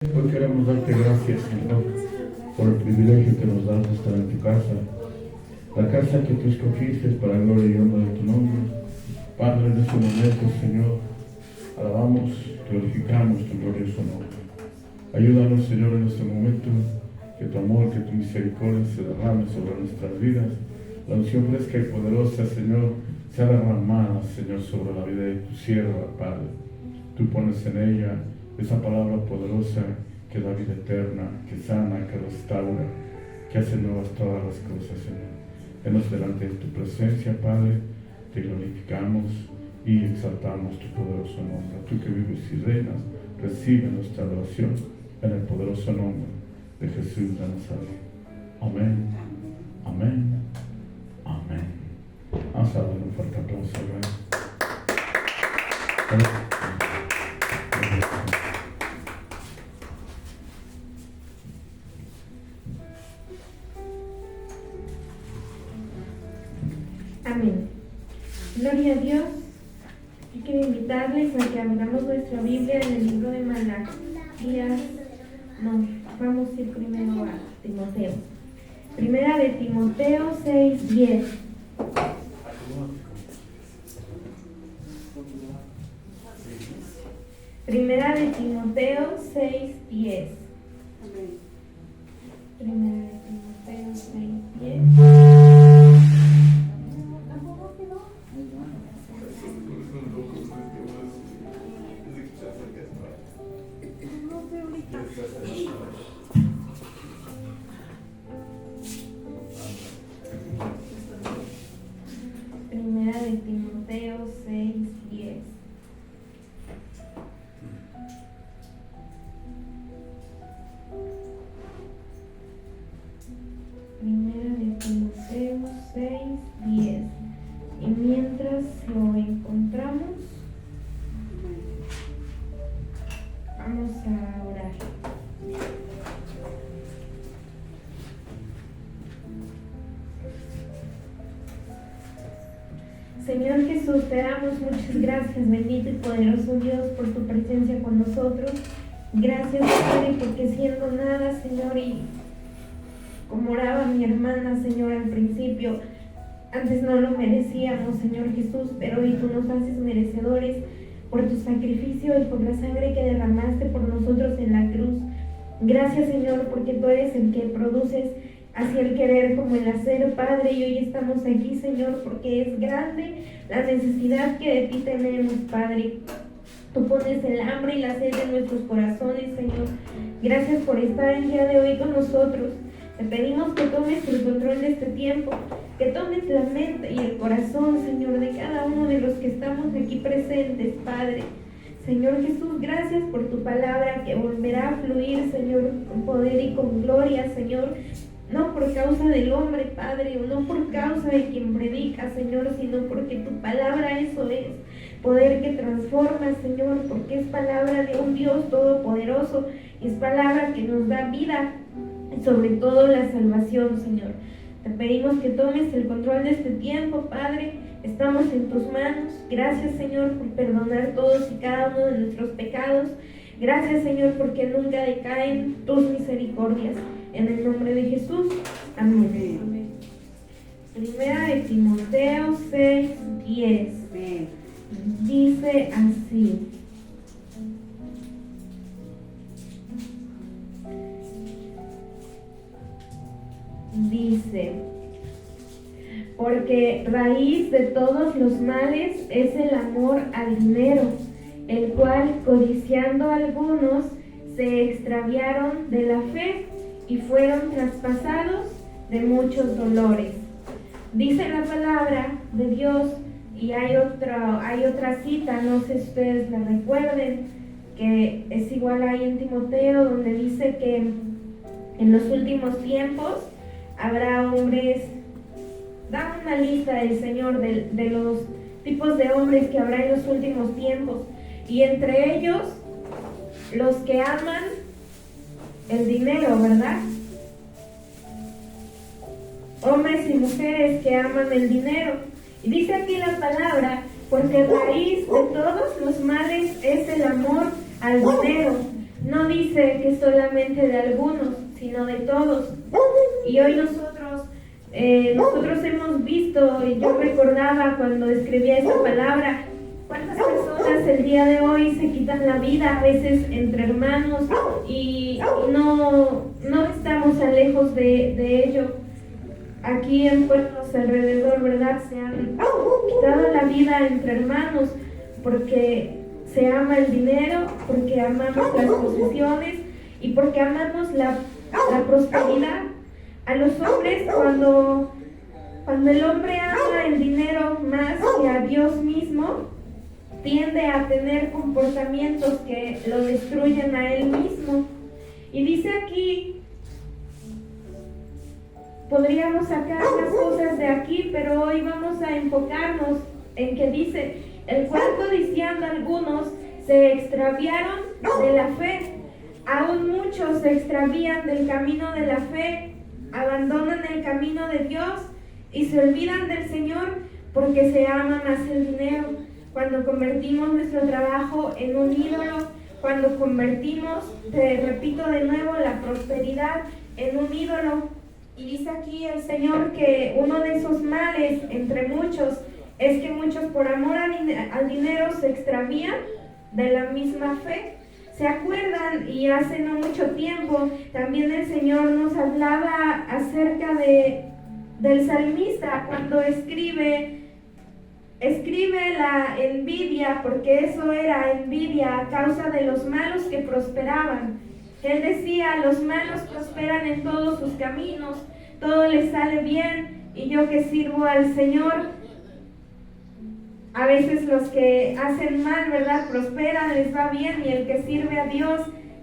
Hoy queremos darte gracias, Señor, por el privilegio que nos das de estar en tu casa, la casa que tú escogiste para gloria y honra de tu nombre. Padre, en este momento, Señor, alabamos, glorificamos tu glorioso nombre. Ayúdanos, Señor, en este momento, que tu amor, que tu misericordia se derrame sobre nuestras vidas. La unción fresca y poderosa, Señor, sea derramada, Señor, sobre la vida de tu sierva, Padre. Tú pones en ella esa palabra poderosa que da vida eterna, que sana, que restaura, que hace nuevas todas las cosas, Señor. Venos delante de tu presencia, Padre, te glorificamos y exaltamos tu poderoso nombre. Tú que vives y reinas, recibe nuestra adoración en el poderoso nombre de Jesús de Nazaret. Amén, amén, amén. Vamos a darle un fuerte aplauso, ¿verdad? Amén. Gloria a Dios. Yo quiero invitarles a que abramos nuestra Biblia en el libro de Malaquías. No, vamos a ir primero a Timoteo. Primera de Timoteo 6:10. Primera de Timoteo 6:10. Primera de Timoteo 6:10. Primera de Timoteo 6:10. Primera de Timoteo 6:10. Y mientras lo encontramos, vamos a orar. Señor Jesús, te damos muchas gracias, bendito y poderoso Dios, por tu presencia con nosotros. Gracias, Padre, porque siendo nada, Señor, y como oraba mi hermana, Señor, al principio, antes no lo merecíamos, Señor Jesús, pero hoy tú nos haces merecedores por tu sacrificio y por la sangre que derramaste por nosotros en la cruz. Gracias, Señor, porque tú eres el que produces hacia el querer como el hacer, Padre, y hoy estamos aquí, Señor, porque es grande la necesidad que de ti tenemos, Padre. Tú pones el hambre y la sed en nuestros corazones, Señor. Gracias por estar el día de hoy con nosotros. Te pedimos que tomes el control de este tiempo, que tomes la mente y el corazón, Señor, de cada uno de los que estamos aquí presentes, Padre. Señor Jesús, gracias por tu palabra que volverá a fluir, Señor, con poder y con gloria, Señor. No por causa del hombre, Padre, o no por causa de quien predica, Señor, sino porque tu palabra eso es. Poder que transforma, Señor, porque es palabra de un Dios todopoderoso, es palabra que nos da vida y sobre todo la salvación, Señor. Te pedimos que tomes el control de este tiempo, Padre. Estamos en tus manos. Gracias, Señor, por perdonar todos y cada uno de nuestros pecados. Gracias, Señor, porque nunca decaen tus misericordias. En el nombre de Jesús. Amén. Amén. Primera de Timoteo 6:10. Dice así. Dice: porque raíz de todos los males es el amor al dinero, el cual, codiciando algunos, se extraviaron de la fe y fueron traspasados de muchos dolores. Dice la palabra de Dios, y hay otra cita, no sé si ustedes la recuerden, que es igual ahí en Timoteo, donde dice que en los últimos tiempos habrá hombres. Da una lista del Señor de los tipos de hombres que habrá en los últimos tiempos, y entre ellos los que aman el dinero, ¿verdad? Hombres y mujeres que aman el dinero. Y dice aquí la palabra porque raíz de todos los males es el amor al dinero, no dice que solamente de algunos, sino de todos. Y hoy nosotros hemos visto, y yo recordaba cuando escribía esta palabra, cuántas personas el día de hoy se quitan la vida, a veces entre hermanos, y no estamos tan lejos de ello. Aquí en pueblos alrededor, ¿verdad? Se han quitado la vida entre hermanos porque se ama el dinero, porque amamos las posesiones y porque amamos la prosperidad. A los hombres, cuando el hombre ama el dinero más que a Dios mismo, tiende a tener comportamientos que lo destruyen a él mismo. Y dice aquí, podríamos sacar las cosas de aquí, pero hoy vamos a enfocarnos en que dice, el cual codiciando algunos se extraviaron de la fe. Aún muchos se extravían del camino de la fe, abandonan el camino de Dios y se olvidan del Señor porque se ama más el dinero. Cuando convertimos nuestro trabajo en un ídolo, cuando convertimos, te repito de nuevo, la prosperidad en un ídolo. Y dice aquí el Señor que uno de esos males entre muchos es que muchos por amor al dinero se extravían de la misma fe. ¿Se acuerdan? Y hace no mucho tiempo también el Señor nos hablaba acerca del salmista cuando escribe la envidia, porque eso era envidia a causa de los malos que prosperaban. Él decía, los malos prosperan en todos sus caminos, todo les sale bien, y yo que sirvo al Señor, a veces los que hacen mal, ¿verdad?, prosperan, les va bien, y el que sirve a Dios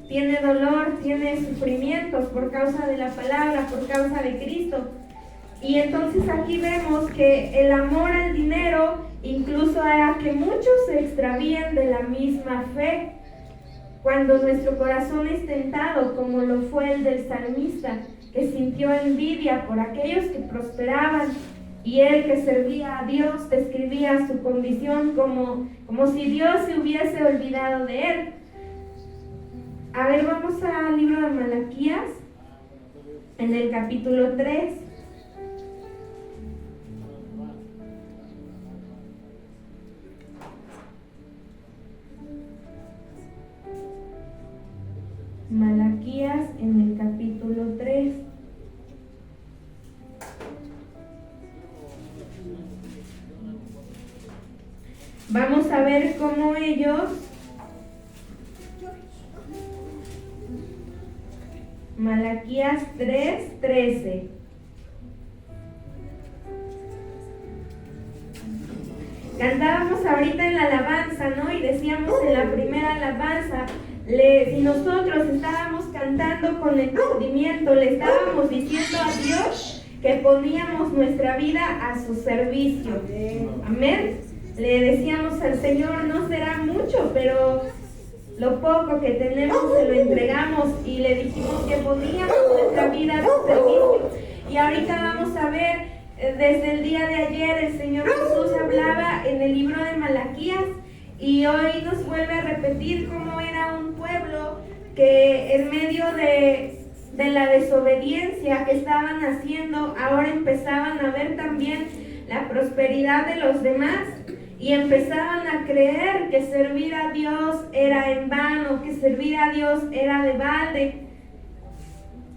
tiene dolor, tiene sufrimientos por causa de la palabra, por causa de Cristo. Y entonces aquí vemos que el amor al dinero incluso hará que muchos se extravíen de la misma fe. Cuando nuestro corazón es tentado, como lo fue el del salmista, que sintió envidia por aquellos que prosperaban, y él que servía a Dios describía su condición como si Dios se hubiese olvidado de él. A ver, vamos al libro de Malaquías, en el capítulo 3. Malaquías en el capítulo 3. Vamos a ver cómo ellos, Malaquías 3:13. Cantábamos ahorita en la alabanza, ¿no? Y decíamos en la primera alabanza, si nosotros estábamos cantando con entendimiento, le estábamos diciendo a Dios que poníamos nuestra vida a su servicio. Amén. Le decíamos al Señor, no será mucho, pero lo poco que tenemos se lo entregamos, y le dijimos que poníamos nuestra vida a su servicio. Y ahorita vamos a ver, desde el día de ayer el Señor Jesús hablaba en el libro de Malaquías, y hoy nos vuelve a repetir cómo era un pueblo que en medio de la desobediencia que estaban haciendo, ahora empezaban a ver también la prosperidad de los demás, y empezaban a creer que servir a Dios era en vano, que servir a Dios era de balde.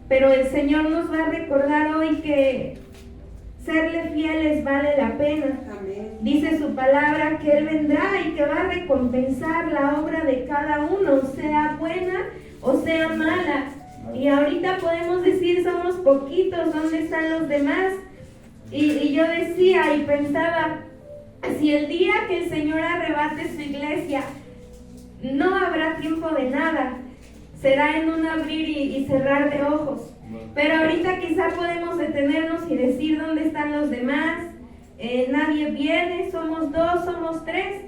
Pero el Señor nos va a recordar hoy que serle fieles vale la pena. Amén. Dice su palabra que Él vendrá y que va a recompensar la obra de cada uno, sea buena o sea mala. Y ahorita podemos decir, somos poquitos, ¿dónde están los demás? Y yo decía y pensaba, si el día que el Señor arrebate su iglesia, no habrá tiempo de nada, será en un abrir y cerrar de ojos. Pero ahorita quizá podemos detenernos y decir, ¿dónde están los demás? Nadie viene, somos 2, somos 3.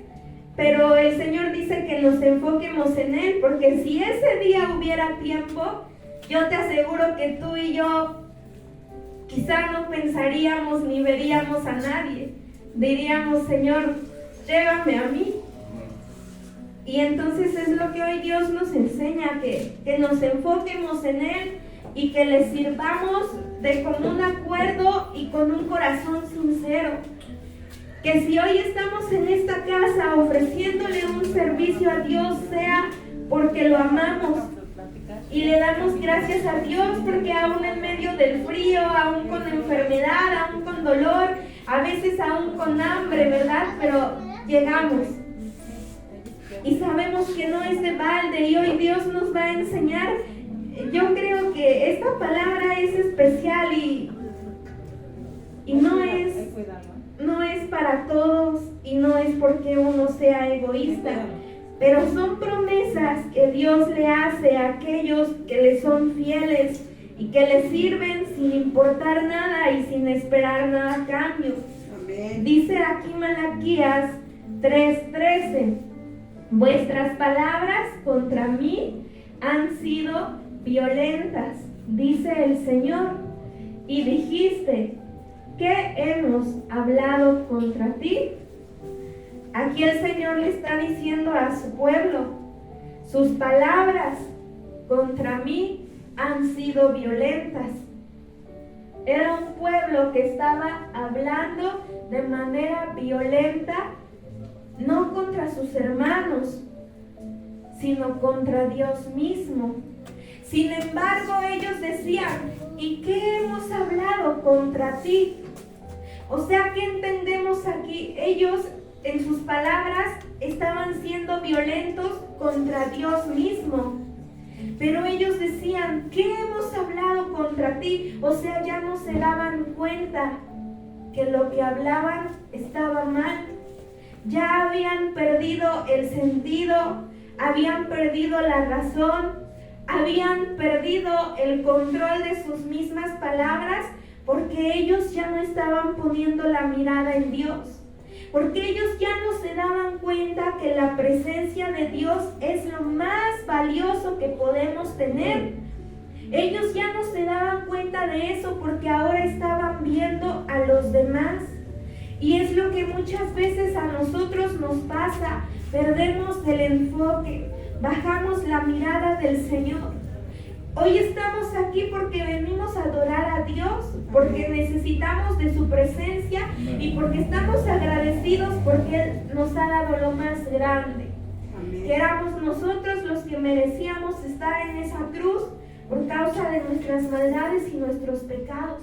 Pero el Señor dice que nos enfoquemos en Él, porque si ese día hubiera tiempo, yo te aseguro que tú y yo quizá no pensaríamos ni veríamos a nadie. Diríamos, Señor, llévame a mí. Y entonces es lo que hoy Dios nos enseña, que nos enfoquemos en Él y que le sirvamos de común acuerdo y con un corazón sincero. Que si hoy estamos en esta casa ofreciéndole un servicio a Dios, sea porque lo amamos y le damos gracias a Dios porque aún en medio del frío, aún con enfermedad, aún con dolor, a veces aún con hambre, ¿verdad? Pero llegamos. Y sabemos que no es de balde y hoy Dios nos va a enseñar. Yo creo que esta palabra es especial y no es para todos y no es porque uno sea egoísta, pero son promesas que Dios le hace a aquellos que le son fieles y que le sirven sin importar nada y sin esperar nada a cambio. Amén. Dice aquí Malaquías 3:13: vuestras palabras contra mí han sido violentas, dice el Señor, y dijiste, ¿qué hemos hablado contra ti? Aquí el Señor le está diciendo a su pueblo, sus palabras contra mí han sido violentas. Era un pueblo que estaba hablando de manera violenta, no contra sus hermanos, sino contra Dios mismo. Sin embargo, ellos decían, ¿y qué hemos hablado contra ti? O sea, ¿qué entendemos aquí? Ellos en sus palabras estaban siendo violentos contra Dios mismo. Pero ellos decían, ¿qué hemos hablado contra ti? O sea, ya no se daban cuenta que lo que hablaban estaba mal. Ya habían perdido el sentido, habían perdido la razón, habían perdido el control de sus mismas palabras, porque ellos ya no estaban poniendo la mirada en Dios, porque ellos ya no se daban cuenta que la presencia de Dios es lo más valioso que podemos tener. Ellos ya no se daban cuenta de eso porque ahora estaban viendo a los demás. Y es lo que muchas veces a nosotros nos pasa, perdemos el enfoque, bajamos la mirada del Señor. Hoy estamos aquí porque venimos a adorar a Dios, porque necesitamos de su presencia y porque estamos agradecidos porque Él nos ha dado lo más grande. Amén. Que éramos nosotros los que merecíamos estar en esa cruz por causa de nuestras maldades y nuestros pecados.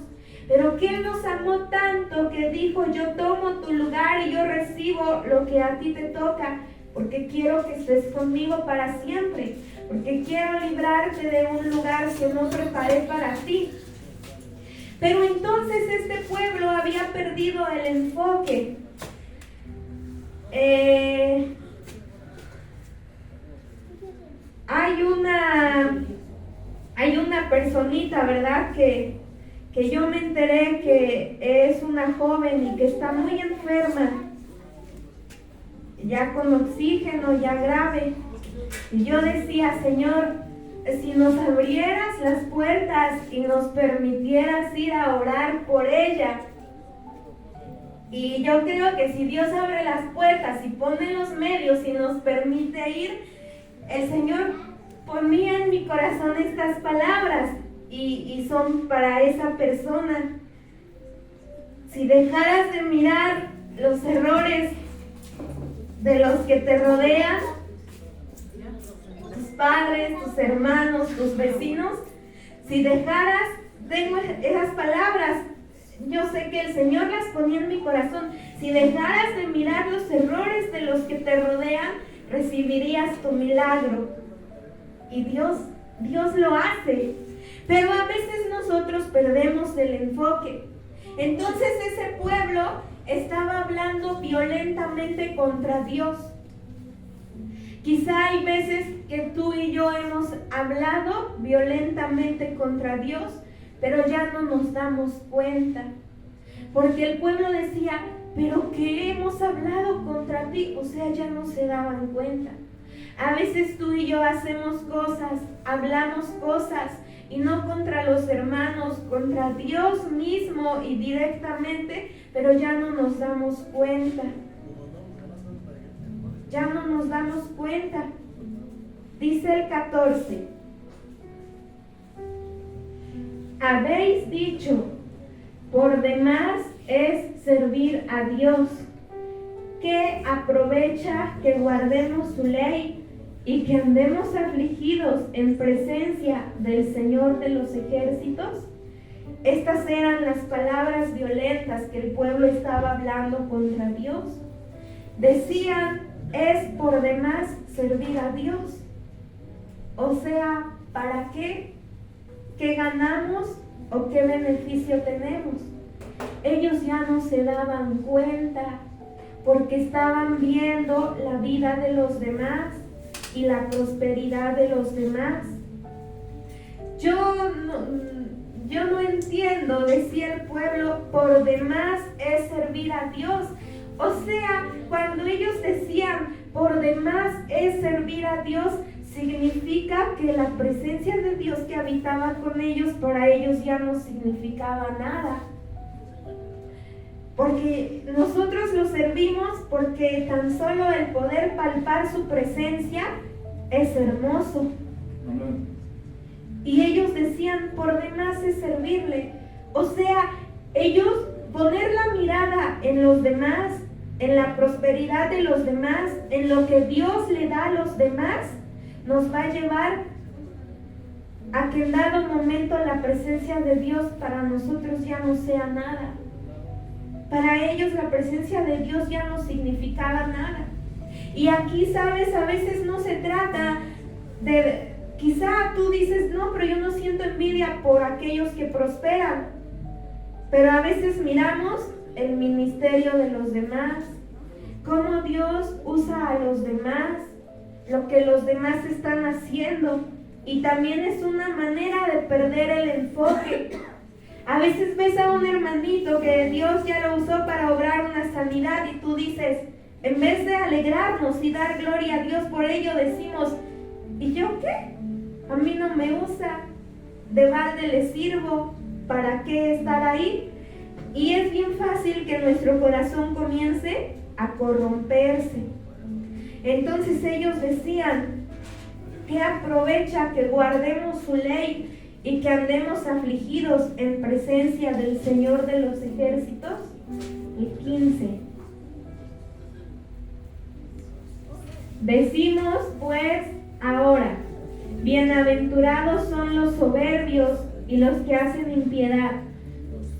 Pero que Él nos amó tanto que dijo, yo tomo tu lugar y yo recibo lo que a ti te toca, porque quiero que estés conmigo para siempre, porque quiero librarte de un lugar que no preparé para ti. Pero entonces este pueblo había perdido el enfoque. Hay una personita, ¿verdad? Que yo me enteré que es una joven y que está muy enferma, ya con oxígeno, ya grave. Y yo decía, Señor, si nos abrieras las puertas y nos permitieras ir a orar por ella. Y yo creo que si Dios abre las puertas y pone los medios y nos permite ir, el Señor ponía en mi corazón estas palabras y son para esa persona. Si dejaras de mirar los errores de los que te rodean, tus padres, tus hermanos, tus vecinos, si dejaras, tengo esas palabras, yo sé que el Señor las ponía en mi corazón, si dejaras de mirar los errores de los que te rodean, recibirías tu milagro. Y Dios lo hace, pero a veces nosotros perdemos el enfoque. Entonces ese pueblo estaba hablando violentamente contra Dios. Quizá hay veces que tú y yo hemos hablado violentamente contra Dios, pero ya no nos damos cuenta. Porque el pueblo decía, pero ¿qué hemos hablado contra ti? O sea, ya no se daban cuenta. A veces tú y yo hacemos cosas, hablamos cosas, y no contra los hermanos, contra Dios mismo y directamente, pero ya no nos damos cuenta. ya no nos damos cuenta. Dice el 14: habéis dicho, por demás es servir a Dios. ¿Qué aprovecha que guardemos su ley y que andemos afligidos en presencia del Señor de los ejércitos? Estas eran las palabras violentas que el pueblo estaba hablando contra Dios. Decían, es por demás servir a Dios. O sea, ¿para qué? ¿Qué ganamos o qué beneficio tenemos? Ellos ya no se daban cuenta porque estaban viendo la vida de los demás y la prosperidad de los demás. Yo no entiendo, decía el pueblo, por demás es servir a Dios. O sea, cuando ellos decían por demás es servir a Dios, significa que la presencia de Dios que habitaba con ellos, para ellos ya no significaba nada. Porque nosotros lo servimos porque tan solo el poder palpar su presencia es hermoso. Y ellos decían, por demás es servirle. O sea, ellos poner la mirada en los demás, en la prosperidad de los demás, en lo que Dios le da a los demás, nos va a llevar a que en dado momento la presencia de Dios para nosotros ya no sea nada. Para ellos la presencia de Dios ya no significaba nada. Y aquí, sabes, a veces no se trata de, quizá tú dices, no, pero yo no siento envidia por aquellos que prosperan. Pero a veces miramos el ministerio de los demás, cómo Dios usa a los demás, lo que los demás están haciendo. Y también es una manera de perder el enfoque. A veces ves a un hermanito que Dios ya lo usó para obrar una sanidad y tú dices, en vez de alegrarnos y dar gloria a Dios por ello, decimos, ¿y yo qué? A mí no me usa, de balde le sirvo, ¿para qué estar ahí? Y es bien fácil que nuestro corazón comience a corromperse. Entonces ellos decían, ¿qué aprovecha que guardemos su ley y que andemos afligidos en presencia del Señor de los ejércitos? El 15. Decimos pues ahora, bienaventurados son los soberbios y los que hacen impiedad.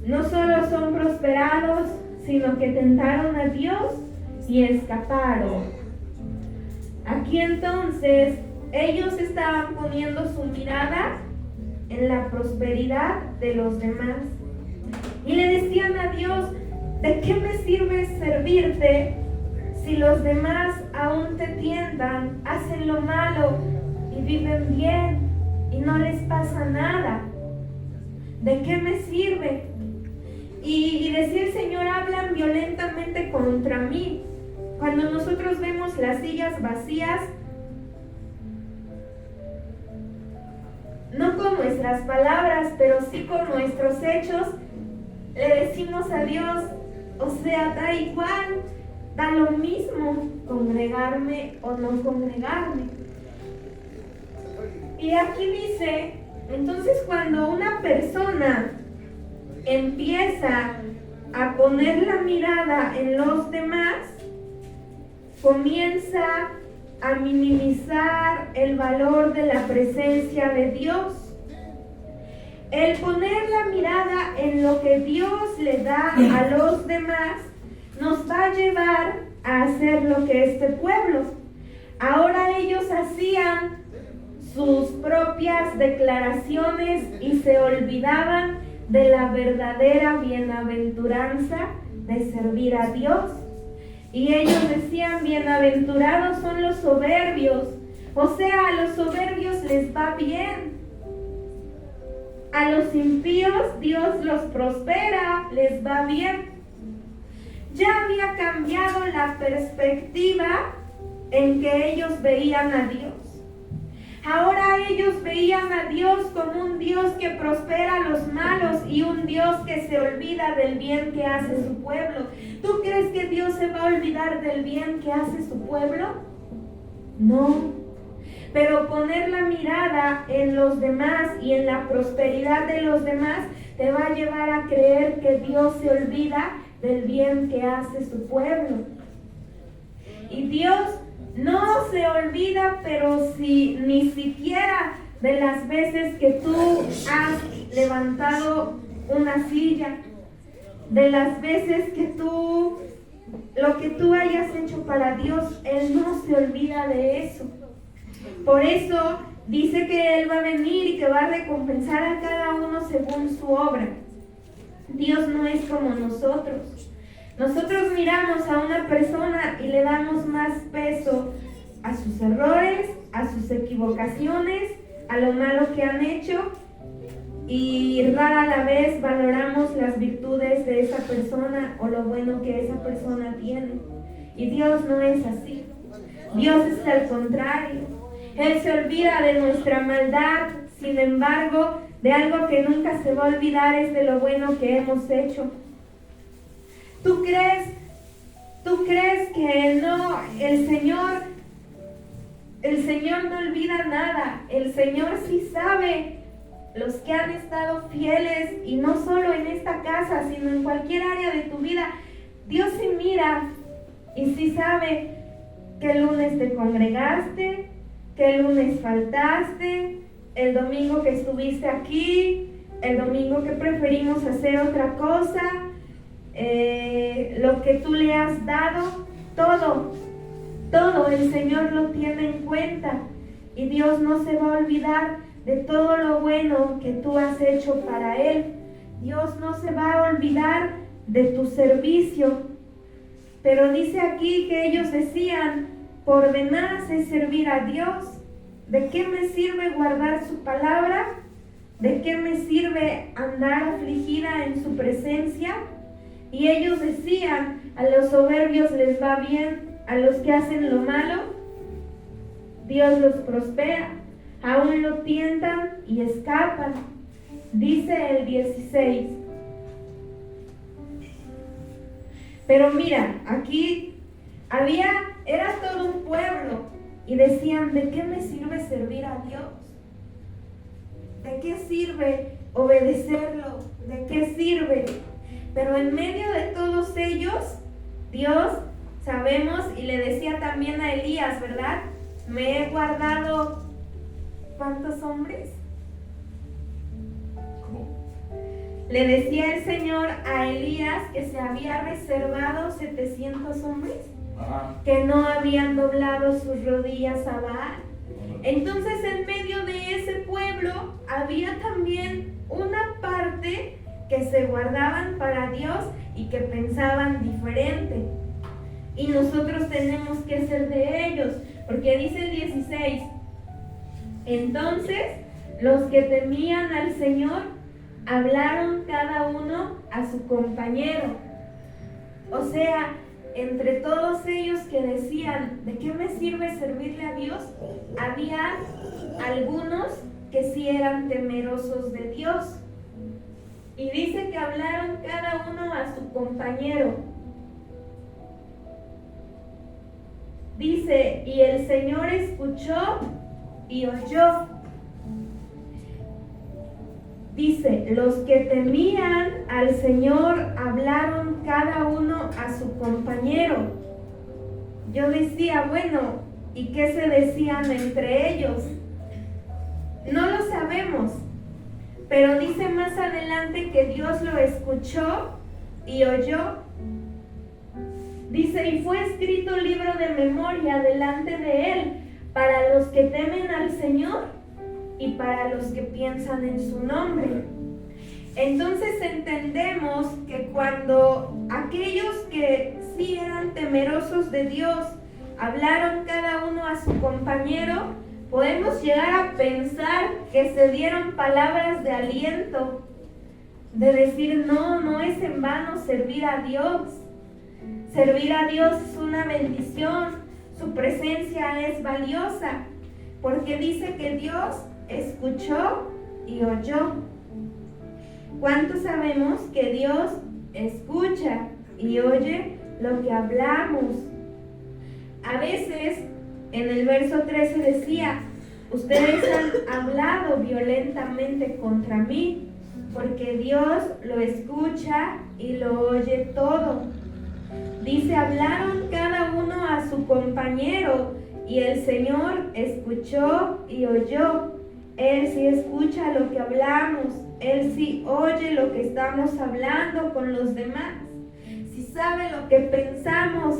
No solo son prosperados, sino que tentaron a Dios y escaparon. Aquí entonces ellos estaban poniendo su mirada en la prosperidad de los demás. Y le decían a Dios, ¿de qué me sirve servirte si los demás aún te tientan, hacen lo malo y viven bien y no les pasa nada? ¿De qué me sirve? Y decía el Señor, hablan violentamente contra mí. Cuando nosotros vemos las sillas vacías, no con nuestras palabras, pero sí con nuestros hechos, le decimos a Dios, o sea, da igual, da lo mismo congregarme o no congregarme. Y aquí dice, entonces cuando una persona empieza a poner la mirada en los demás, comienza a minimizar el valor de la presencia de Dios. El poner la mirada en lo que Dios le da a los demás nos va a llevar a hacer lo que este pueblo. Ahora ellos hacían sus propias declaraciones y se olvidaban de la verdadera bienaventuranza de servir a Dios. Y ellos decían, bienaventurados son los soberbios. O sea, a los soberbios les va bien. A los impíos Dios los prospera, les va bien. Ya había cambiado la perspectiva en que ellos veían a Dios. Ahora ellos veían a Dios como un Dios que prospera a los malos y un Dios que se olvida del bien que hace su pueblo. ¿Tú crees que Dios se va a olvidar del bien que hace su pueblo? No. Pero poner la mirada en los demás y en la prosperidad de los demás te va a llevar a creer que Dios se olvida del bien que hace su pueblo. Y Dios no se olvida, pero si ni siquiera de las veces que tú has levantado una silla, de las veces que lo que tú hayas hecho para Dios, Él no se olvida de eso. Por eso dice que Él va a venir y que va a recompensar a cada uno según su obra. Dios no es como nosotros. Nosotros miramos a una persona y le damos más peso a sus errores, a sus equivocaciones, a lo malo que han hecho, y rara la vez valoramos las virtudes de esa persona o lo bueno que esa persona tiene. Y Dios no es así. Dios es al contrario. Él se olvida de nuestra maldad, sin embargo, de algo que nunca se va a olvidar es de lo bueno que hemos hecho. ¿Tú crees que no, el Señor no olvida nada? El Señor sí sabe los que han estado fieles, y no solo en esta casa, sino en cualquier área de tu vida. Dios sí mira y sí sabe que el lunes te congregaste, que el lunes faltaste, el domingo que estuviste aquí, el domingo que preferimos hacer otra cosa, lo que tú le has dado, todo el Señor lo tiene en cuenta, y Dios no se va a olvidar de todo lo bueno que tú has hecho para Él. Dios no se va a olvidar de tu servicio. Pero dice aquí que ellos decían: por demás es servir a Dios. ¿De qué me sirve guardar su palabra? ¿De qué me sirve andar afligida en su presencia? Y ellos decían: a los soberbios les va bien, a los que hacen lo malo, Dios los prospera. Aún lo tientan y escapan. Dice el 16. Pero mira, aquí era todo un pueblo, y decían: ¿de qué me sirve servir a Dios? ¿De qué sirve obedecerlo? ¿De qué sirve? Pero en medio de todos ellos, Dios, sabemos, y le decía también a Elías, ¿verdad? Me he guardado, ¿cuántos hombres? ¿Cómo? Le decía el Señor a Elías que se había reservado 700 hombres, que no habían doblado sus rodillas a Baal. Entonces, en medio de ese pueblo había también una parte que se guardaban para Dios y que pensaban diferente. Y nosotros tenemos que ser de ellos, porque dice el 16: entonces los que temían al Señor hablaron cada uno a su compañero. O sea, entre todos ellos que decían: ¿de qué me sirve servirle a Dios?, había algunos que sí eran temerosos de Dios. Y dice que hablaron cada uno a su compañero. Dice: y el Señor escuchó y oyó. Dice: los que temían al Señor hablaron cada uno a su compañero. Yo decía: bueno, ¿y qué se decían entre ellos? No lo sabemos, pero dice más adelante que Dios lo escuchó y oyó. Dice: y fue escrito libro de memoria delante de Él para los que temen al Señor y para los que piensan en su nombre. Entonces entendemos que cuando aquellos que sí eran temerosos de Dios hablaron cada uno a su compañero, podemos llegar a pensar que se dieron palabras de aliento, de decir: no es en vano servir a Dios. Servir a Dios es una bendición, su presencia es valiosa, porque dice que Dios escuchó y oyó. ¿Cuántos sabemos que Dios escucha y oye lo que hablamos? A veces, en el verso 13 decía, ustedes han hablado violentamente contra mí, porque Dios lo escucha y lo oye todo. Dice, hablaron cada uno a su compañero y el Señor escuchó y oyó. Él sí escucha lo que hablamos, Él sí oye lo que estamos hablando con los demás. Si sabe lo que pensamos,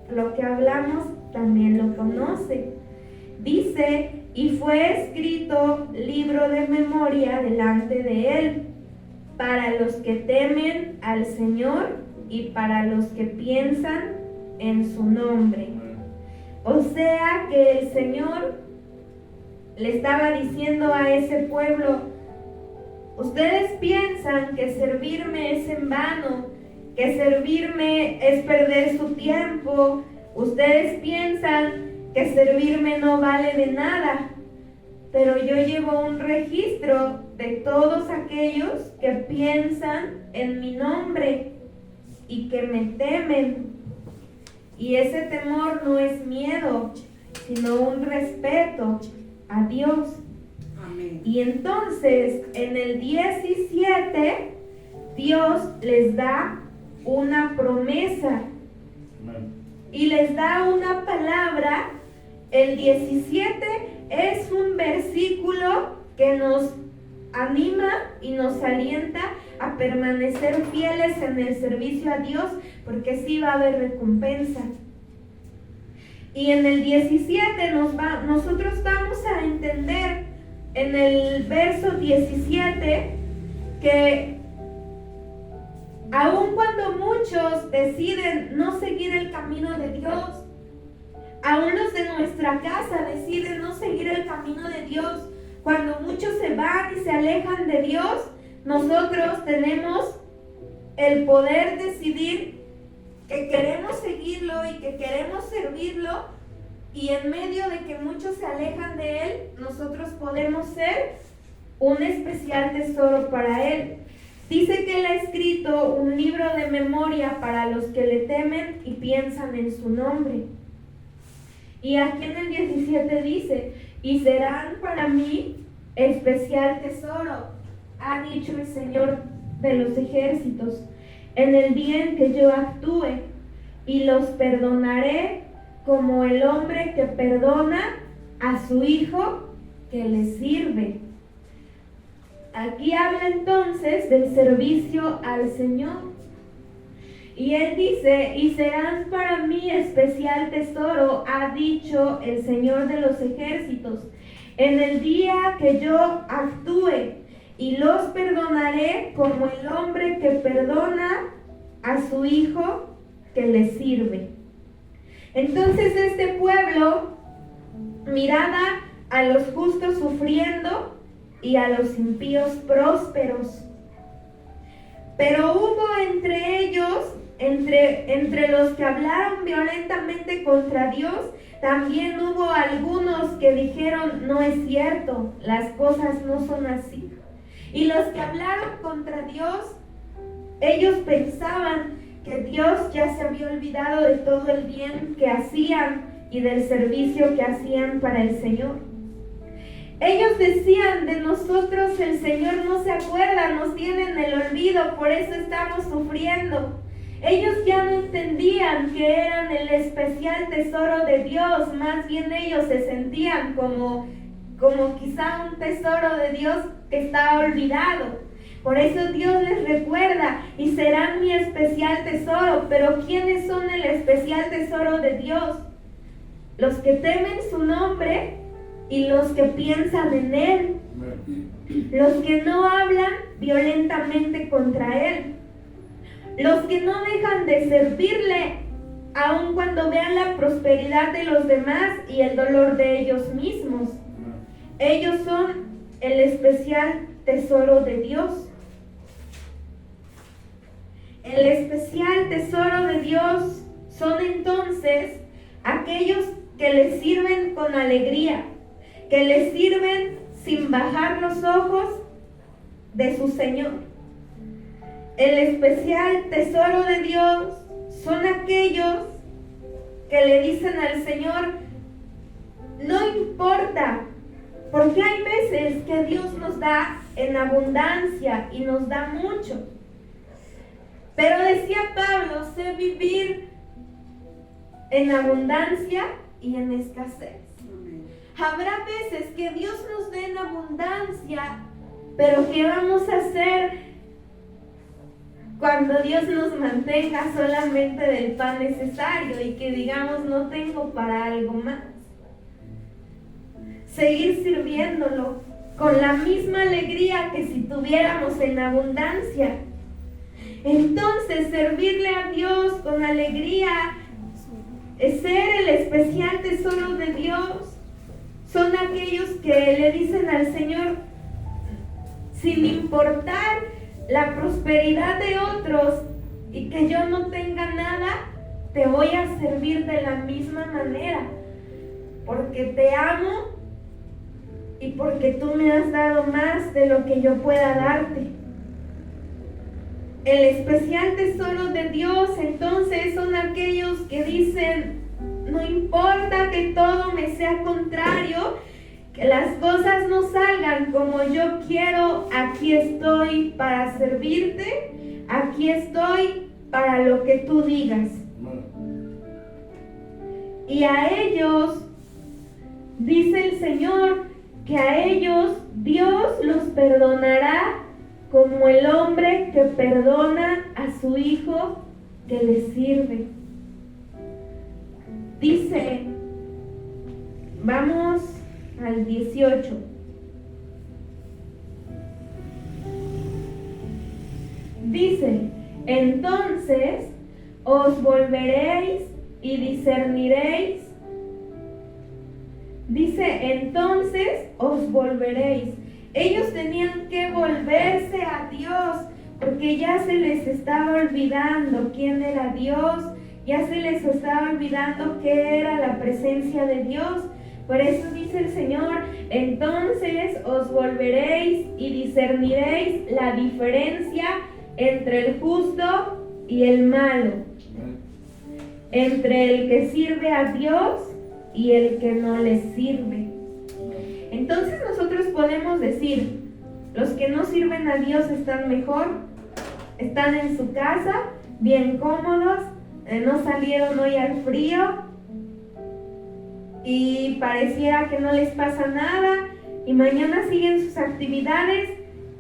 lo que hablamos, también lo conoce. Dice, y fue escrito libro de memoria delante de Él, para los que temen al Señor y para los que piensan en su nombre. O sea que el Señor le estaba diciendo a ese pueblo, ustedes piensan que servirme es en vano, que servirme es perder su tiempo, ustedes piensan que servirme no vale de nada, pero yo llevo un registro de todos aquellos que piensan en mi nombre y que me temen. Y ese temor no es miedo, sino un respeto a Dios. Amén. Y entonces, en el 17, Dios les da una promesa y les da una palabra. El 17 es un versículo que nos anima y nos alienta a permanecer fieles en el servicio a Dios, porque sí va a haber recompensa. Y en el 17 nosotros vamos a entender en el verso 17 que aun cuando muchos deciden no seguir el camino de Dios, aún los de nuestra casa deciden no seguir el camino de Dios, cuando muchos se van y se alejan de Dios, nosotros tenemos el poder decidir que queremos seguirlo y que queremos servirlo, y en medio de que muchos se alejan de Él, nosotros podemos ser un especial tesoro para Él. Dice que Él ha escrito un libro de memoria para los que le temen y piensan en su nombre. Y aquí en el 17 dice, y serán para mí especial tesoro, ha dicho el Señor de los ejércitos, en el día en que yo actúe, y los perdonaré como el hombre que perdona a su hijo que le sirve. Aquí habla entonces del servicio al Señor. Y Él dice, y serán para mí especial tesoro, ha dicho el Señor de los ejércitos, en el día que yo actúe, y los perdonaré como el hombre que perdona a su hijo que le sirve. Entonces este pueblo miraba a los justos sufriendo y a los impíos prósperos. Pero hubo entre ellos, entre los que hablaron violentamente contra Dios, también hubo algunos que dijeron, no es cierto, las cosas no son así. Y los que hablaron contra Dios, ellos pensaban que Dios ya se había olvidado de todo el bien que hacían y del servicio que hacían para el Señor. Ellos decían, de nosotros el Señor no se acuerda, nos tiene en el olvido, por eso estamos sufriendo. Ellos ya no entendían que eran el especial tesoro de Dios, más bien ellos se sentían como quizá un tesoro de Dios que estaba olvidado. Por eso Dios les recuerda, y serán mi especial tesoro. Pero ¿quiénes son el especial tesoro de Dios? Los que temen su nombre y los que piensan en Él. Los que no hablan violentamente contra Él. Los que no dejan de servirle, aun cuando vean la prosperidad de los demás y el dolor de ellos mismos. Ellos son el especial tesoro de Dios. El especial tesoro de Dios son entonces aquellos que le sirven con alegría, que le sirven sin bajar los ojos de su Señor, el especial tesoro de Dios son aquellos que le dicen al Señor, no importa, porque hay veces que Dios nos da en abundancia y nos da mucho. Pero decía Pablo, sé vivir en abundancia y en escasez. Habrá veces que Dios nos dé en abundancia, pero ¿qué vamos a hacer cuando Dios nos mantenga solamente del pan necesario y que digamos no tengo para algo más? Seguir sirviéndolo con la misma alegría que si tuviéramos en abundancia. Entonces servirle a Dios con alegría es ser el especial tesoro de Dios. Son aquellos que le dicen al Señor, sin importar la prosperidad de otros y que yo no tenga nada, te voy a servir de la misma manera, porque te amo y porque tú me has dado más de lo que yo pueda darte. El especial tesoro de Dios entonces son aquellos que dicen, no importa que todo me sea contrario, que las cosas no salgan como yo quiero, aquí estoy para servirte, aquí estoy para lo que tú digas. Y a ellos, dice el Señor, que a ellos Dios los perdonará como el hombre que perdona a su hijo que le sirve. Dice, vamos al 18. Dice, entonces os volveréis y discerniréis. Dice, entonces os volveréis. Ellos tenían que volverse a Dios porque ya se les estaba olvidando quién era Dios, ya se les estaba olvidando qué era la presencia de Dios. Por eso dice el Señor, entonces os volveréis y discerniréis la diferencia entre el justo y el malo, entre el que sirve a Dios y el que no le sirve. Entonces nosotros podemos decir, los que no sirven a Dios están mejor, están en su casa, bien cómodos, no salieron hoy al frío y pareciera que no les pasa nada y mañana siguen sus actividades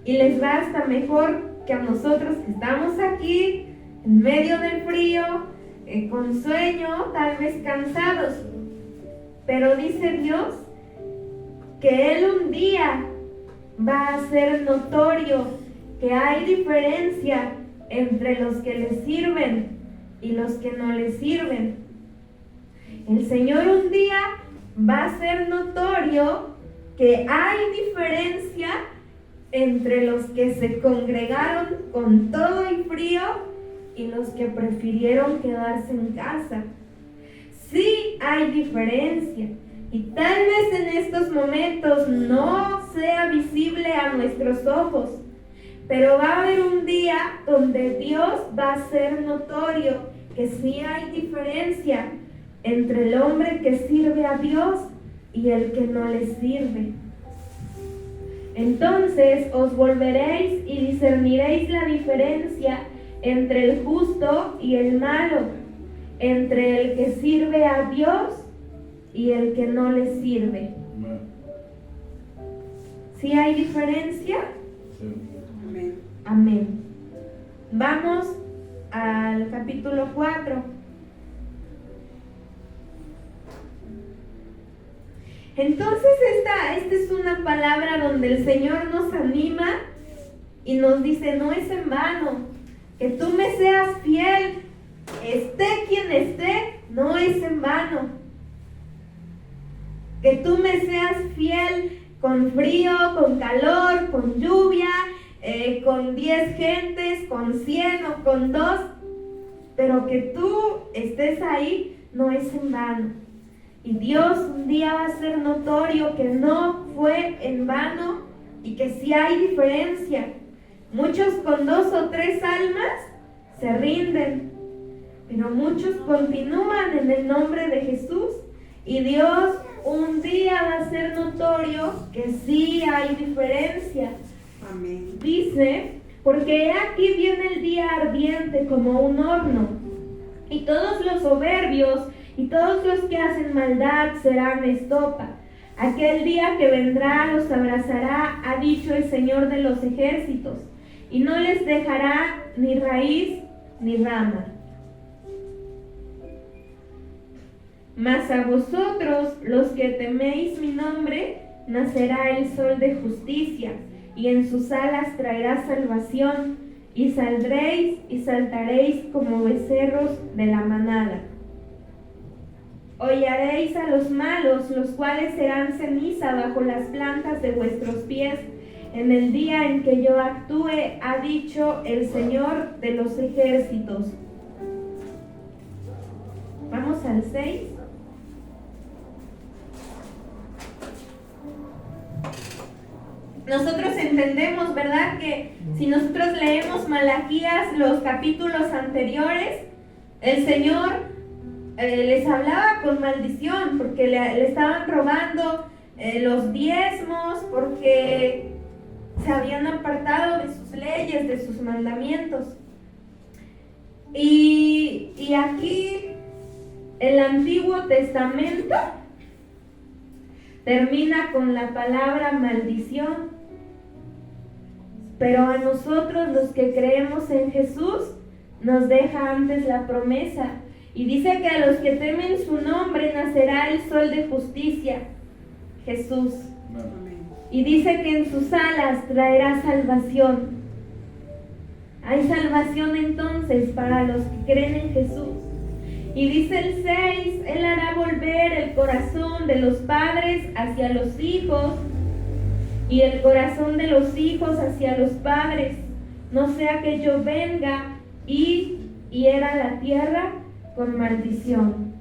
y les va hasta mejor que a nosotros que estamos aquí en medio del frío, con sueño, tal vez cansados. Pero dice Dios que Él un día va a hacer notorio que hay diferencia entre los que le sirven y los que no le sirven. El Señor un día va a hacer notorio que hay diferencia entre los que se congregaron con todo y frío y los que prefirieron quedarse en casa. Sí hay diferencia. Y tal vez en estos momentos no sea visible a nuestros ojos, pero va a haber un día donde Dios va a hacer notorio que sí hay diferencia entre el hombre que sirve a Dios y el que no le sirve. Entonces os volveréis y discerniréis la diferencia entre el justo y el malo, entre el que sirve a Dios y el que no le sirve. ¿Sí hay diferencia? Sí. Amén. Amén. Vamos al capítulo 4. Entonces esta es una palabra donde el Señor nos anima y nos dice, no es en vano, que tú me seas fiel, esté quien esté, no es en vano. Que tú me seas fiel con frío, con calor, con lluvia, con 10 gentes, con 100 o con 2, pero que tú estés ahí no es en vano. Y Dios un día va a hacer notorio que no fue en vano y que sí hay diferencia. Muchos con 2 o 3 almas se rinden, pero muchos continúan en el nombre de Jesús, y Dios un día va a hacer notorio que sí hay diferencia. Amén. Dice, porque aquí viene el día ardiente como un horno, y todos los soberbios y todos los que hacen maldad serán estopa. Aquel día que vendrá los abrazará, ha dicho el Señor de los ejércitos, y no les dejará ni raíz ni rama. Mas a vosotros, los que teméis mi nombre, nacerá el sol de justicia, y en sus alas traerá salvación, y saldréis y saltaréis como becerros de la manada. Hollaréis a los malos, los cuales serán ceniza bajo las plantas de vuestros pies, en el día en que yo actúe, ha dicho el Señor de los ejércitos. Vamos al 6. Nosotros entendemos, ¿verdad?, que si nosotros leemos Malaquías, los capítulos anteriores, el Señor les hablaba con maldición porque le estaban robando los diezmos, porque se habían apartado de sus leyes, de sus mandamientos. Y aquí el Antiguo Testamento termina con la palabra maldición. Pero a nosotros, los que creemos en Jesús, nos deja antes la promesa. Y dice que a los que temen su nombre nacerá el sol de justicia, Jesús. Amén. Y dice que en sus alas traerá salvación. Hay salvación entonces para los que creen en Jesús. Y dice el 6, Él hará volver el corazón de los padres hacia los hijos, y el corazón de los hijos hacia los padres, no sea que yo venga y hiera la tierra con maldición.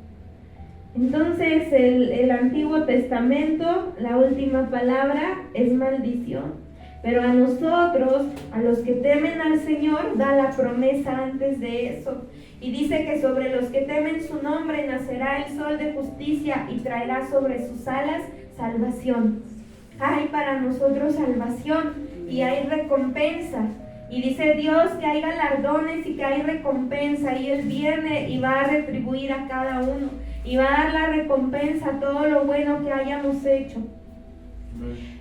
Entonces el Antiguo Testamento, la última palabra es maldición, pero a nosotros, a los que temen al Señor, da la promesa antes de eso, y dice que sobre los que temen su nombre nacerá el sol de justicia y traerá sobre sus alas salvación. Hay para nosotros salvación y hay recompensa. Y dice Dios que hay galardones y que hay recompensa, y Él viene y va a retribuir a cada uno y va a dar la recompensa a todo lo bueno que hayamos hecho.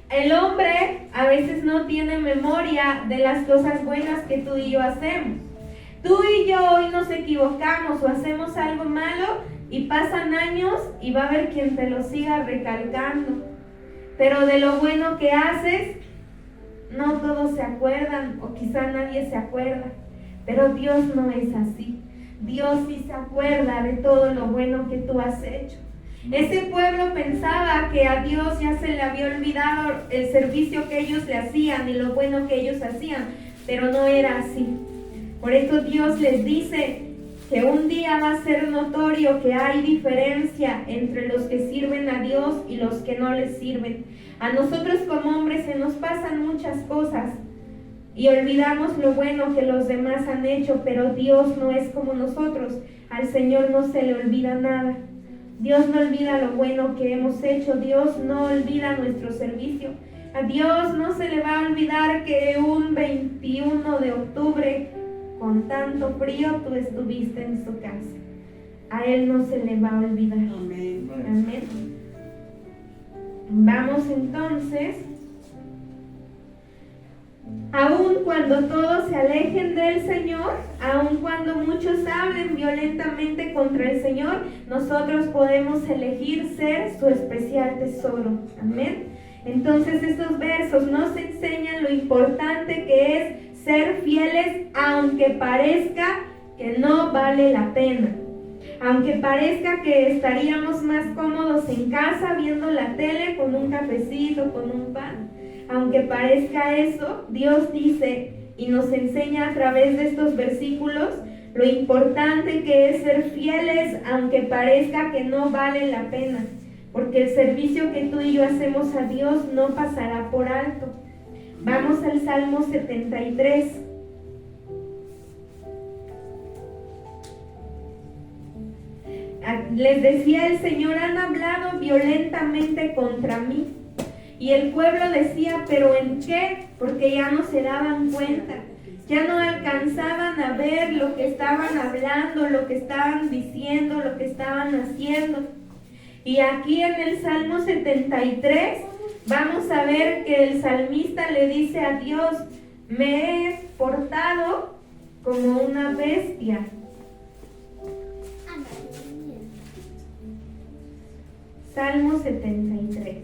El hombre a veces no tiene memoria de las cosas buenas que tú y yo hacemos. Tú y yo hoy nos equivocamos o hacemos algo malo y pasan años y va a haber quien te lo siga recalcando. Pero de lo bueno que haces, no todos se acuerdan, o quizá nadie se acuerda. Pero Dios no es así. Dios sí se acuerda de todo lo bueno que tú has hecho. Ese pueblo pensaba que a Dios ya se le había olvidado el servicio que ellos le hacían y lo bueno que ellos hacían, pero no era así. Por eso Dios les dice que un día va a ser notorio que hay diferencia entre los que sirven a Dios y los que no les sirven. A nosotros como hombres se nos pasan muchas cosas y olvidamos lo bueno que los demás han hecho, pero Dios no es como nosotros. Al Señor no se le olvida nada. Dios no olvida lo bueno que hemos hecho. Dios no olvida nuestro servicio. A Dios no se le va a olvidar que un 21 de octubre con tanto frío tú estuviste en su casa. A Él no se le va a olvidar. Amén. Amén. Vamos entonces. Aun cuando todos se alejen del Señor, aun cuando muchos hablen violentamente contra el Señor, nosotros podemos elegir ser su especial tesoro. Amén. Entonces estos versos nos enseñan lo importante que es ser fieles aunque parezca que no vale la pena. Aunque parezca que estaríamos más cómodos en casa viendo la tele con un cafecito, con un pan. Aunque parezca eso, Dios dice y nos enseña a través de estos versículos lo importante que es ser fieles aunque parezca que no vale la pena. Porque el servicio que tú y yo hacemos a Dios no pasará por alto. Vamos al Salmo 73. Les decía el Señor, han hablado violentamente contra mí. Y el pueblo decía, ¿pero en qué? Porque ya no se daban cuenta. Ya no alcanzaban a ver lo que estaban hablando, lo que estaban diciendo, lo que estaban haciendo. Y aquí en el Salmo 73 vamos a ver que el salmista le dice a Dios, me he portado como una bestia. Salmo 73.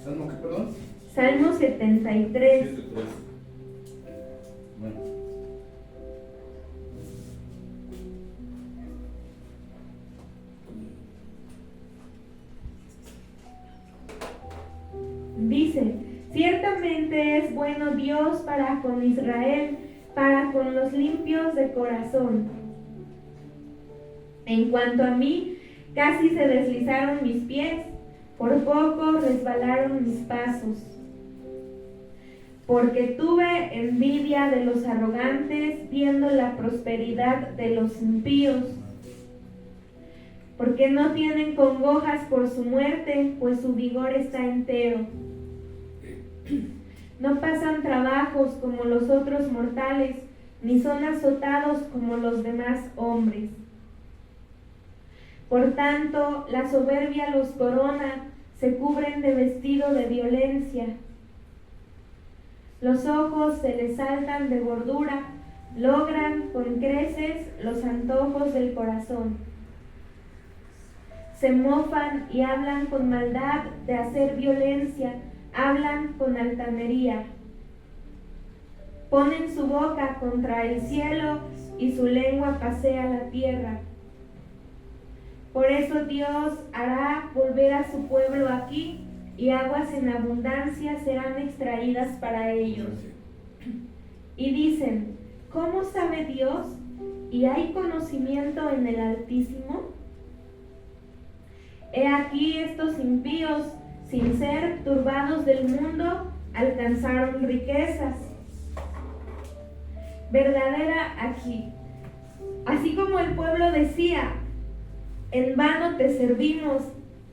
¿Salmo qué, perdón? Salmo 73. Bueno. Dice, ciertamente es bueno Dios para con Israel, para con los limpios de corazón. En cuanto a mí, casi se deslizaron mis pies, por poco resbalaron mis pasos. Porque tuve envidia de los arrogantes, viendo la prosperidad de los impíos. Porque no tienen congojas por su muerte, pues su vigor está entero. No pasan trabajos como los otros mortales, ni son azotados como los demás hombres. Por tanto, la soberbia los corona, se cubren de vestido de violencia. Los ojos se les saltan de gordura, logran con creces los antojos del corazón. Se mofan y hablan con maldad de hacer violencia, hablan con altanería. Ponen su boca contra el cielo y su lengua pasea la tierra. Por eso Dios hará volver a su pueblo aquí, y aguas en abundancia serán extraídas para ellos. Y dicen, ¿cómo sabe Dios? ¿Y hay conocimiento en el Altísimo? He aquí estos impíos, sin ser turbados del mundo, alcanzaron riquezas. Verdadera aquí. Así como el pueblo decía, en vano te servimos,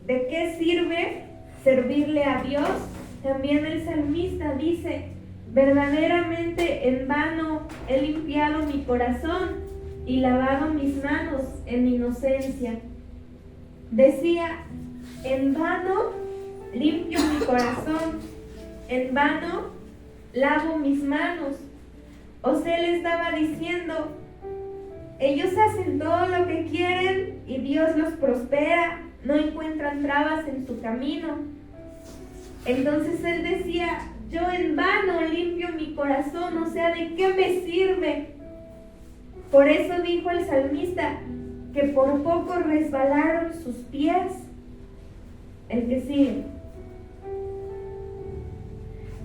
¿de qué sirve servirle a Dios? También el salmista dice, verdaderamente en vano he limpiado mi corazón y lavado mis manos en inocencia. Decía, en vano limpio mi corazón, en vano lavo mis manos. O se les estaba diciendo, ellos hacen todo lo que quieren y Dios los prospera, no encuentran trabas en su camino. Entonces él decía, yo en vano limpio mi corazón, o sea, ¿de qué me sirve? Por eso dijo el salmista, que por poco resbalaron sus pies. El que sigue.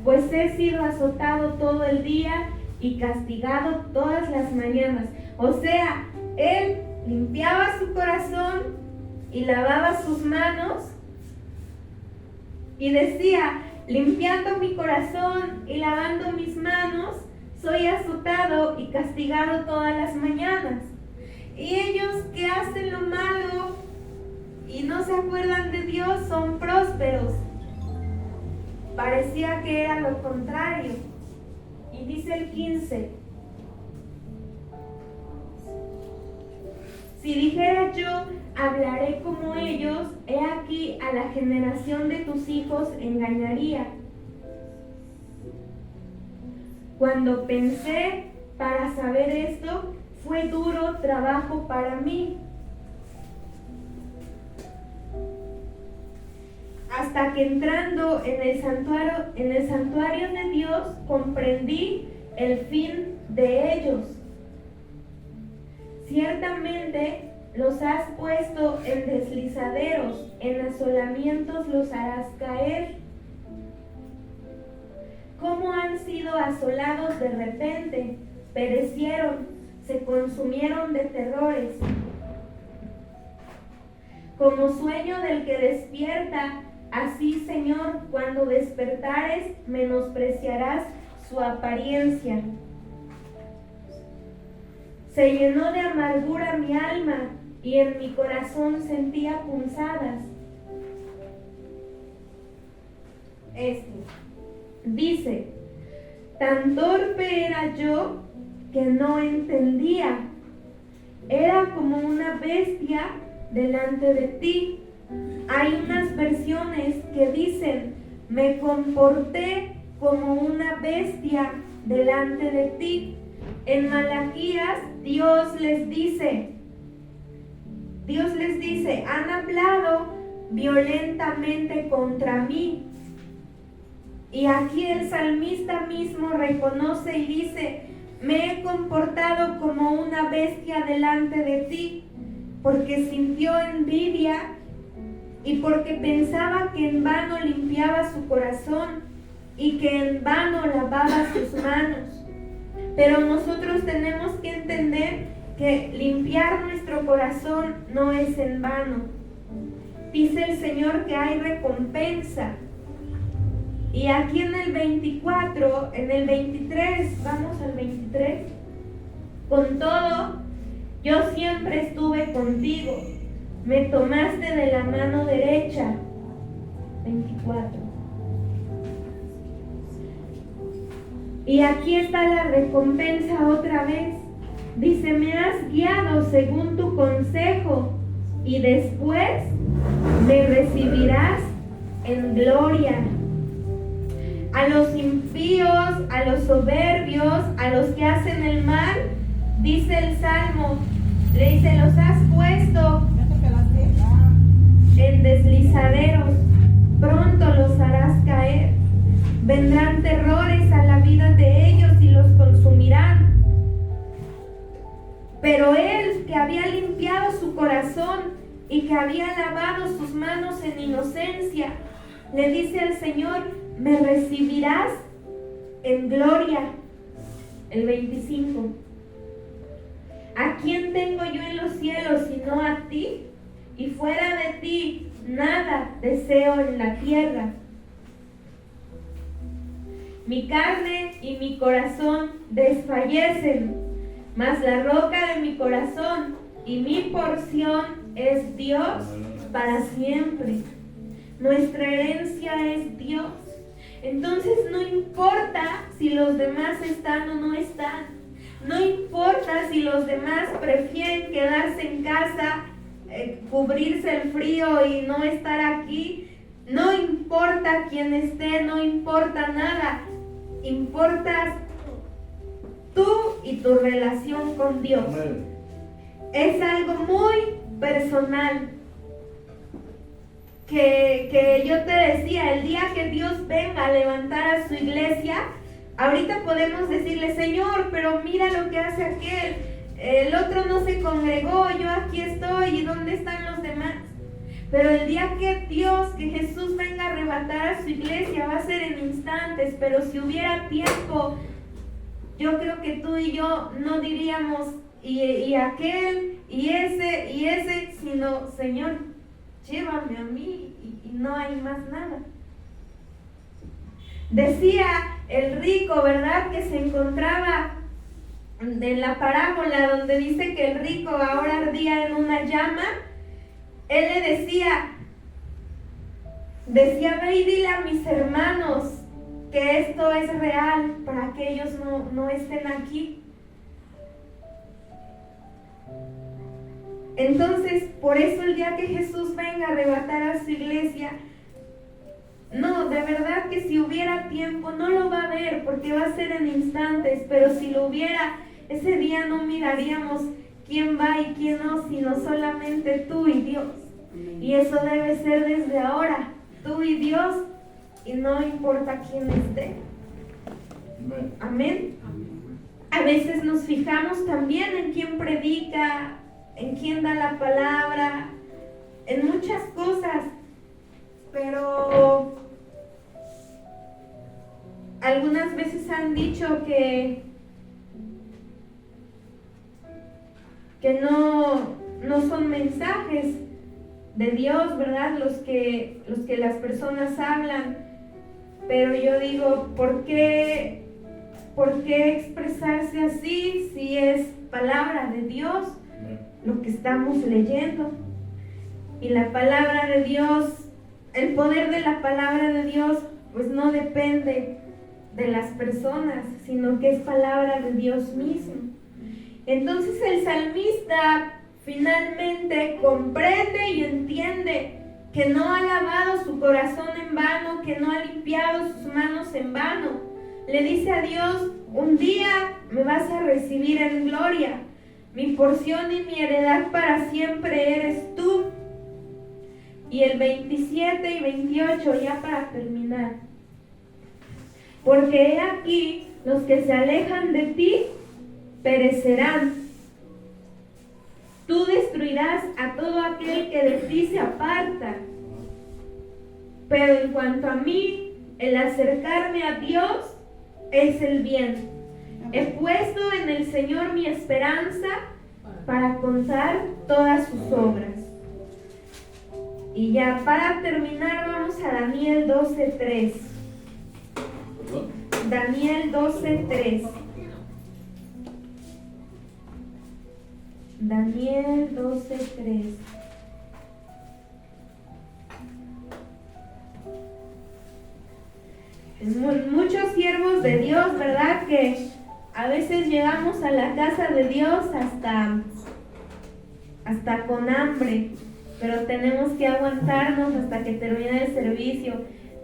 Pues he sido azotado todo el día y castigado todas las mañanas. O sea, él limpiaba su corazón y lavaba sus manos y decía, limpiando mi corazón y lavando mis manos, soy azotado y castigado todas las mañanas. Y ellos que hacen lo malo y no se acuerdan de Dios son prósperos. Parecía que era lo contrario. Y dice el 15, si dijera yo, hablaré como ellos, he aquí a la generación de tus hijos engañaría. Cuando pensé para saber esto, fue duro trabajo para mí. Hasta que entrando en el santuario de Dios, comprendí el fin de ellos. Ciertamente los has puesto en deslizaderos, en asolamientos los harás caer. ¿Cómo han sido asolados de repente? Perecieron, se consumieron de terrores. Como sueño del que despierta, Así, Señor, cuando despertares, menospreciarás su apariencia. Se llenó de amargura mi alma y en mi corazón sentía punzadas. Dice, tan torpe era yo que no entendía. Era como una bestia delante de ti. Hay unas versiones que dicen, me comporté como una bestia delante de ti. En Malaquías, Dios les dice, han hablado violentamente contra mí. Y aquí el salmista mismo reconoce y dice, me he comportado como una bestia delante de ti, porque sintió envidia y porque pensaba que en vano limpiaba su corazón y que en vano lavaba sus manos. Pero nosotros tenemos que entender que limpiar nuestro corazón no es en vano. Dice el Señor que hay recompensa. Y aquí en el 24, en el 23, vamos al 23. Con todo, yo siempre estuve contigo. Me tomaste de la mano derecha. 24. Y aquí está la recompensa otra vez. Dice, me has guiado según tu consejo y después me recibirás en gloria. A los impíos, a los soberbios, a los que hacen el mal, dice el Salmo, le dice, los has puesto en deslizaderos, pronto los harás caer. Vendrán terrores a la vida de ellos y los consumirán. Pero él, que había limpiado su corazón y que había lavado sus manos en inocencia, le dice al Señor, me recibirás en gloria. El 25. ¿A quién tengo yo en los cielos sino a ti? Y fuera de ti nada deseo en la tierra. Mi carne y mi corazón desfallecen, mas la roca de mi corazón y mi porción es Dios para siempre. Nuestra herencia es Dios. Entonces no importa si los demás están o no están. No importa si los demás prefieren quedarse en casa, cubrirse el frío y no estar aquí. No importa quién esté, no importa nada. Importas tú y tu relación con Dios. Es algo muy personal. Que yo te decía, el día que Dios venga a levantar a su iglesia, ahorita podemos decirle, Señor, pero mira lo que hace aquel, el otro no se congregó, yo aquí estoy, ¿y dónde están los demás? Pero el día que Jesús venga a arrebatar a su iglesia, va a ser en instantes. Pero si hubiera tiempo, yo creo que tú y yo no diríamos, y aquel, y ese, sino, Señor, llévame a mí, y no hay más nada. Decía el rico, ¿verdad?, que se encontraba en la parábola donde dice que el rico ahora ardía en una llama. Él le decía, ve y dile a mis hermanos que esto es real para que ellos no estén aquí. Entonces, por eso el día que Jesús venga a arrebatar a su iglesia, no, de verdad que si hubiera tiempo, no lo va a ver porque va a ser en instantes, pero si lo hubiera, ese día no miraríamos quién va y quién no, sino solamente tú y Dios. Y eso debe ser desde ahora, tú y Dios, y no importa quién esté. Amén. A veces nos fijamos también en quién predica, en quién da la palabra, en muchas cosas, pero algunas veces han dicho que no son mensajes de Dios, ¿verdad? Los que las personas hablan, pero yo digo, ¿por qué expresarse así si es palabra de Dios lo que estamos leyendo? Y la palabra de Dios, el poder de la palabra de Dios, pues no depende de las personas, sino que es palabra de Dios mismo. Entonces el salmista finalmente comprende y entiende que no ha lavado su corazón en vano, que no ha limpiado sus manos en vano. Le dice a Dios, un día me vas a recibir en gloria, mi porción y mi heredad para siempre eres tú. Y el 27 y 28, ya para terminar. Porque he aquí, los que se alejan de ti perecerán. Tú destruirás a todo aquel que de ti se aparta. Pero en cuanto a mí, el acercarme a Dios es el bien. He puesto en el Señor mi esperanza para contar todas sus obras. Y ya para terminar vamos a Daniel 12:3. Daniel 12:3. Daniel 12:3. Muchos siervos de Dios, ¿verdad? Que a veces llegamos a la casa de Dios hasta con hambre, pero tenemos que aguantarnos hasta que termine el servicio.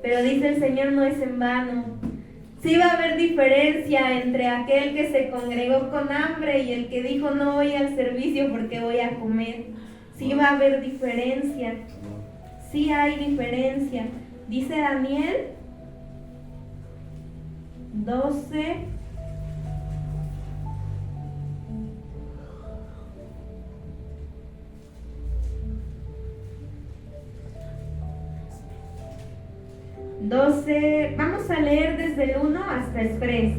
Pero dice el Señor, no es en vano. Sí va a haber diferencia entre aquel que se congregó con hambre y el que dijo, no voy al servicio porque voy a comer. Sí va a haber diferencia. Sí hay diferencia. Dice Daniel 12. Vamos a leer desde el 1 hasta el 3.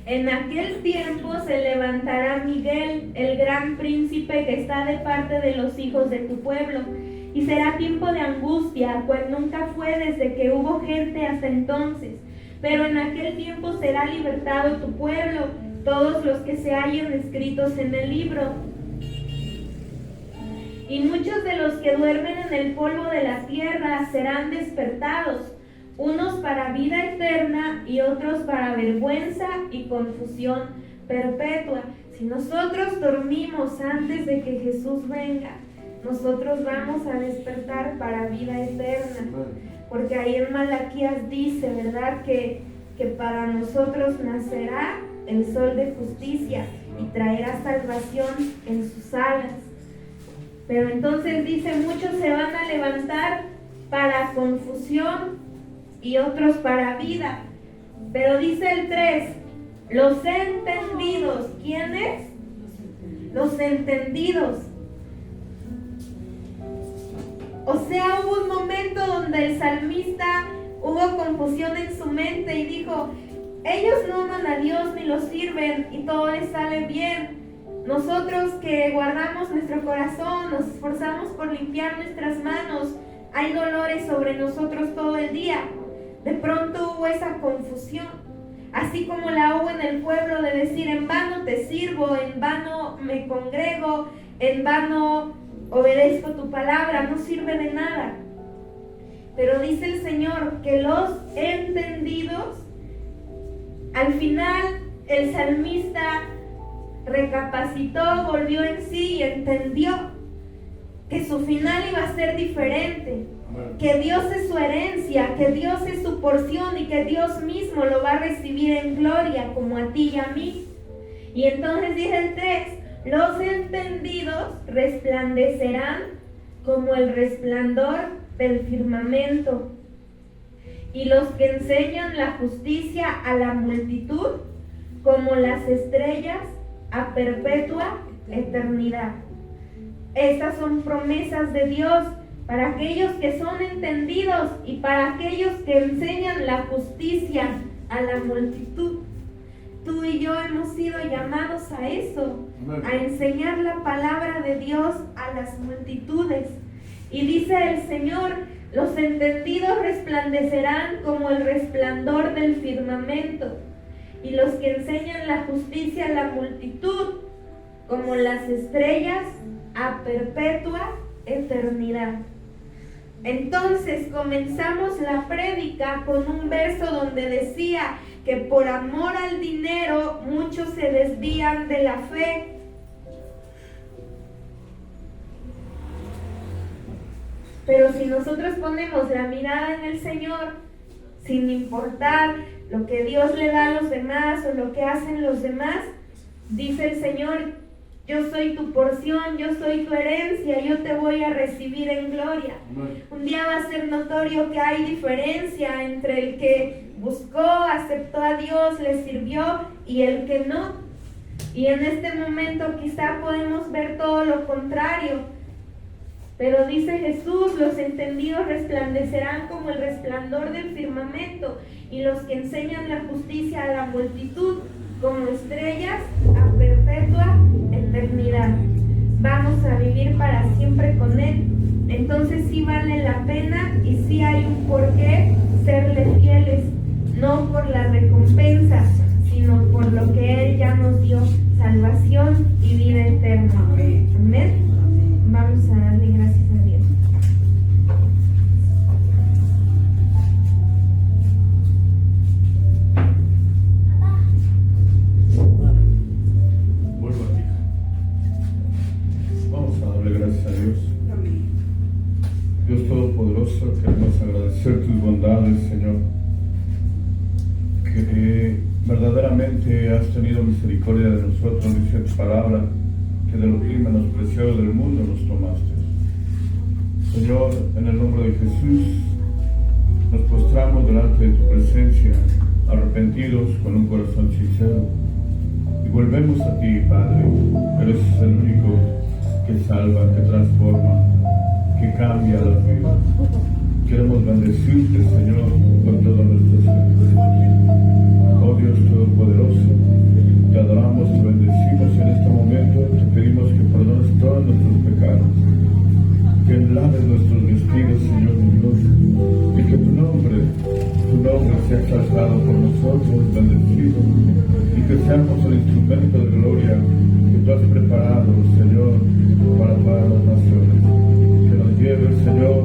En aquel tiempo se levantará Miguel, el gran príncipe que está de parte de los hijos de tu pueblo, y será tiempo de angustia, cual nunca fue desde que hubo gente hasta entonces. Pero en aquel tiempo será libertado tu pueblo, todos los que se hallen escritos en el libro. Y muchos de los que duermen en el polvo de la tierra serán despertados, unos para vida eterna y otros para vergüenza y confusión perpetua. Si nosotros dormimos antes de que Jesús venga, nosotros vamos a despertar para vida eterna. Porque ahí en Malaquías dice, ¿verdad? Que para nosotros nacerá el sol de justicia y traerá salvación en sus alas. Pero entonces dice, muchos se van a levantar para confusión y otros para vida. Pero dice el 3, los entendidos. ¿Quiénes? Los entendidos. O sea, hubo un momento donde el salmista hubo confusión en su mente y dijo, ellos no aman a Dios ni lo sirven y todo les sale bien. Nosotros que guardamos nuestro corazón, nos esforzamos por limpiar nuestras manos, hay dolores sobre nosotros todo el día. De pronto hubo esa confusión, así como la hubo en el pueblo de decir, en vano te sirvo, en vano me congrego, en vano obedezco tu palabra, no sirve de nada. Pero dice el Señor que los entendidos, al final el salmista recapacitó, volvió en sí y entendió que su final iba a ser diferente, que Dios es su herencia, que Dios es su porción y que Dios mismo lo va a recibir en gloria como a ti y a mí. Y entonces dice el 3, los entendidos resplandecerán como el resplandor del firmamento, y los que enseñan la justicia a la multitud como las estrellas a perpetua eternidad. Estas son promesas de Dios para aquellos que son entendidos y para aquellos que enseñan la justicia a la multitud. Tú y yo hemos sido llamados a eso, a enseñar la palabra de Dios a las multitudes. Y dice el Señor, los entendidos resplandecerán como el resplandor del firmamento, y los que enseñan la justicia a la multitud, como las estrellas a perpetua eternidad. Entonces comenzamos la prédica con un verso donde decía que por amor al dinero muchos se desvían de la fe. Pero si nosotros ponemos la mirada en el Señor, sin importar lo que Dios le da a los demás o lo que hacen los demás, dice el Señor, yo soy tu porción, yo soy tu herencia, yo te voy a recibir en gloria. Un día va a ser notorio que hay diferencia entre el que buscó, aceptó a Dios, le sirvió y el que no. Y en este momento quizá podemos ver todo lo contrario. Pero dice Jesús, los entendidos resplandecerán como el resplandor del firmamento, y los que enseñan la justicia a la multitud como estrellas a perpetua eternidad. Vamos a vivir para siempre con Él. Entonces sí vale la pena y sí hay un porqué serle fieles, no por la recompensa, sino por lo que Él ya nos dio, salvación y vida eterna. Amén. Vamos a darle gracias a Dios. Vuelvo a ti. Vamos a darle gracias a Dios. Dios Todopoderoso, queremos agradecer tus bondades, Señor, que verdaderamente has tenido misericordia de nosotros, dice tu palabra, que de lo vil menospreciado del mundo nos tomaste. Señor, en el nombre de Jesús, nos postramos delante de tu presencia, arrepentidos con un corazón sincero, y volvemos a ti, Padre. Eres el único que salva, que transforma, que cambia la vida. Queremos bendecirte, Señor, con todo nuestro ser. Oh Dios Todopoderoso, te adoramos y bendecimos en este momento. Te pedimos que perdones todos nuestros pecados, que laves nuestros vestidos, Señor mi Dios, y que tu nombre sea exaltado por nosotros, bendecido, y que seamos el instrumento de gloria que tú has preparado, Señor, para todas las naciones. Que nos lleves, Señor,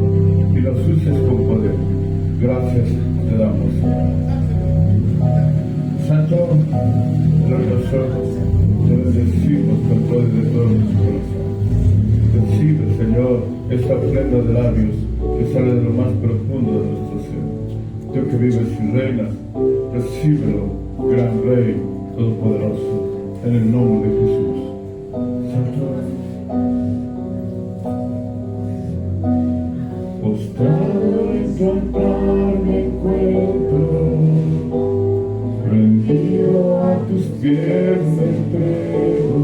y nos uses con poder. Gracias te damos, Señor. Santo, glorioso, te bendecimos con poder de todo nuestro corazón. Recibe, Señor, esta ofrenda de labios que sale de lo más profundo de nuestro ser. Tú que vives y reinas, recíbelo, gran Rey Todopoderoso, en el nombre de Jesús. Santo, postrado en tu altar me encuentro, rendido a tus pies me entrego.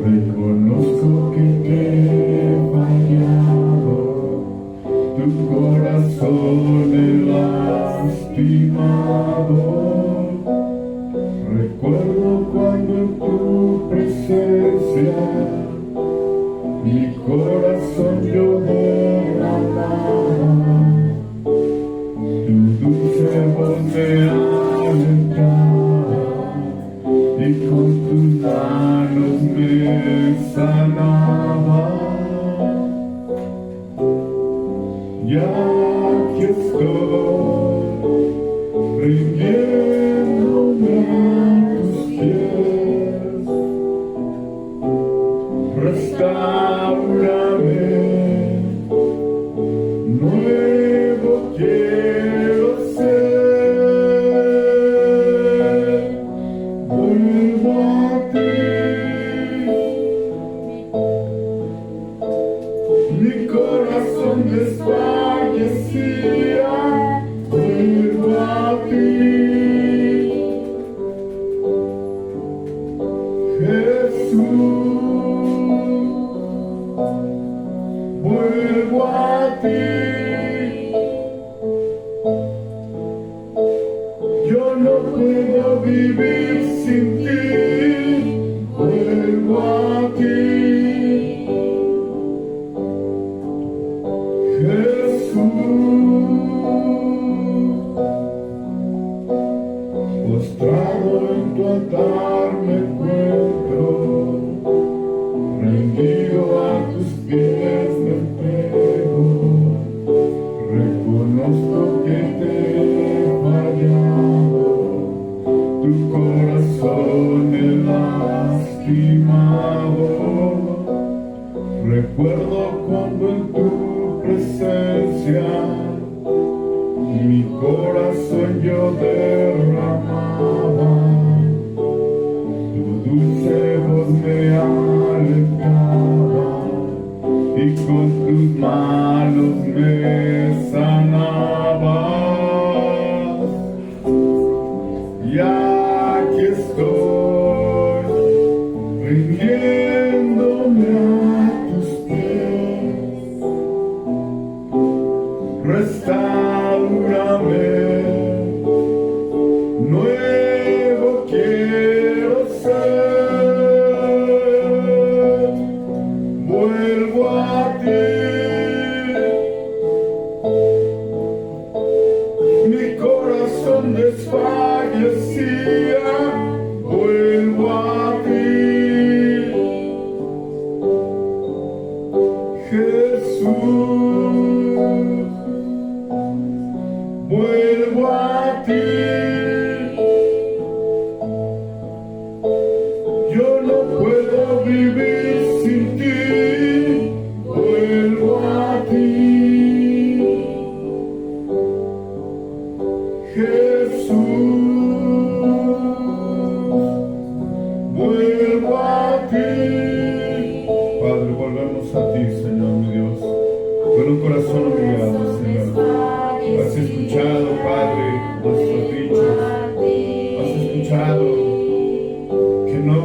Reconozco que te he fallado, tu corazón me lastimado. Recuerdo cuando en tu presencia mi corazón yo derramaba. Tu dulce voz me alentaba y con tus manos me sanaba. Ya aquí estoy, rindiéndome a tus pies. Restáurame, nuevo quiero ser. Vuelvo a ti, mi corazón desfallecía. Vuelvo a ti, Jesús. Vuelvo a ti. Yo no puedo vivir presencia, mi corazón yo derramaba, tu dulce voz me alentaba y con tus manos me sanabas. Y aquí estoy, rindiéndome a tus pies. Restáurame, nuevo quiero ser. Vuelvo a ti, mi corazón desfallecía. Vuelvo a ti, Jesús. Vuelvo a ti. Yo no puedo vivir sin ti. Vuelvo a ti, Jesús. Vuelvo a ti. Padre, volvemos a ti, Señor mi Dios, con un corazón humillado, Señor. Has escuchado, Padre, nuestros dichos. Has escuchado que no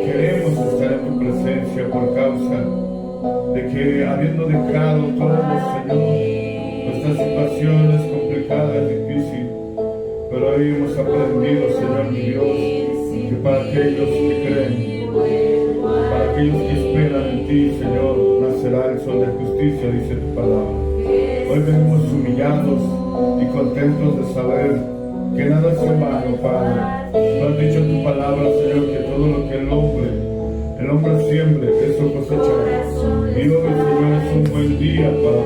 queremos estar en tu presencia por causa de que, habiendo dejado todo, Señor, nuestra situación es complicada, es difícil, pero hoy hemos aprendido, Señor mi Dios, que para aquellos que creen, para aquellos que esperan en ti, Señor, nacerá el sol de justicia, dice tu palabra. Hoy venimos humillados y contentos de saber que nada es en vano, Padre. Tú has dicho en tu palabra, Señor, que todo lo que el hombre siembre, eso cosechará. Y hoy, Señor, es un buen día para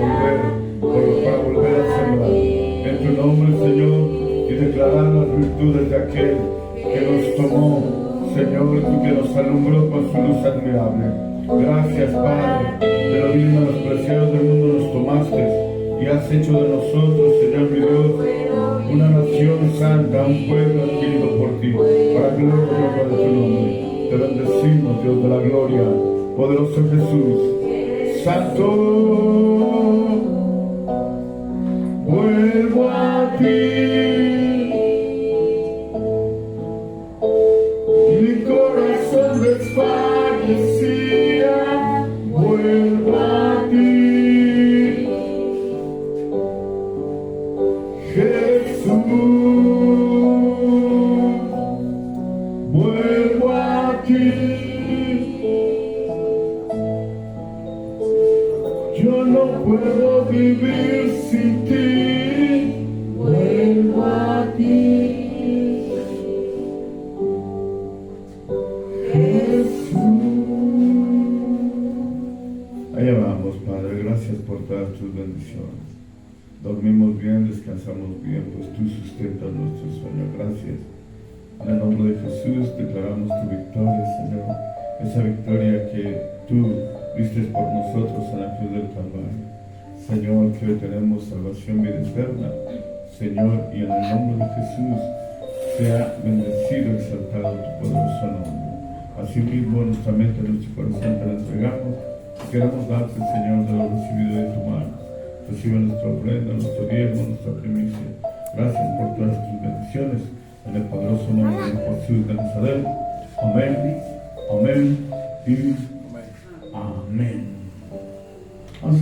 volver a sembrar. En tu nombre, Señor, y declarar las virtudes de aquel que nos tomó, Señor, y que nos alumbró con su luz admirable. Gracias, Padre, de lo bien menospreciados del mundo nos tomaste y has hecho de nosotros, Señor mi Dios, una nación santa, un pueblo adquirido por ti, para gloria y honra de tu nombre. Te bendecimos, Dios de la gloria, poderoso Jesús, Santo. Vuelvo a ti. Mi corazón desfallecía, vuelvo a ti, Jesús. Vuelvo a ti. Yo no puedo vivir sin ti. Vuelvo a ti. Allá vamos, Padre, gracias por todas tus bendiciones. Dormimos bien, descansamos bien, pues tú sustentas nuestro sueño. Gracias. En el nombre de Jesús declaramos tu victoria, Señor. Esa victoria que tú diste por nosotros en la cruz del Calvario. Señor, que hoy tenemos salvación, vida eterna. Señor, y en el nombre de Jesús sea bendecido, exaltado tu poderoso nombre. Asimismo, nuestra mente, nuestro corazón te lo entregamos. Queremos darte, Señor, de lo recibido de tu mano. Recibe nuestra ofrenda, nuestro diezmo, nuestra primicia. Gracias por todas tus bendiciones. En el poderoso nombre de Jesús de Nazaret. Amén, amén y amén. Vamos a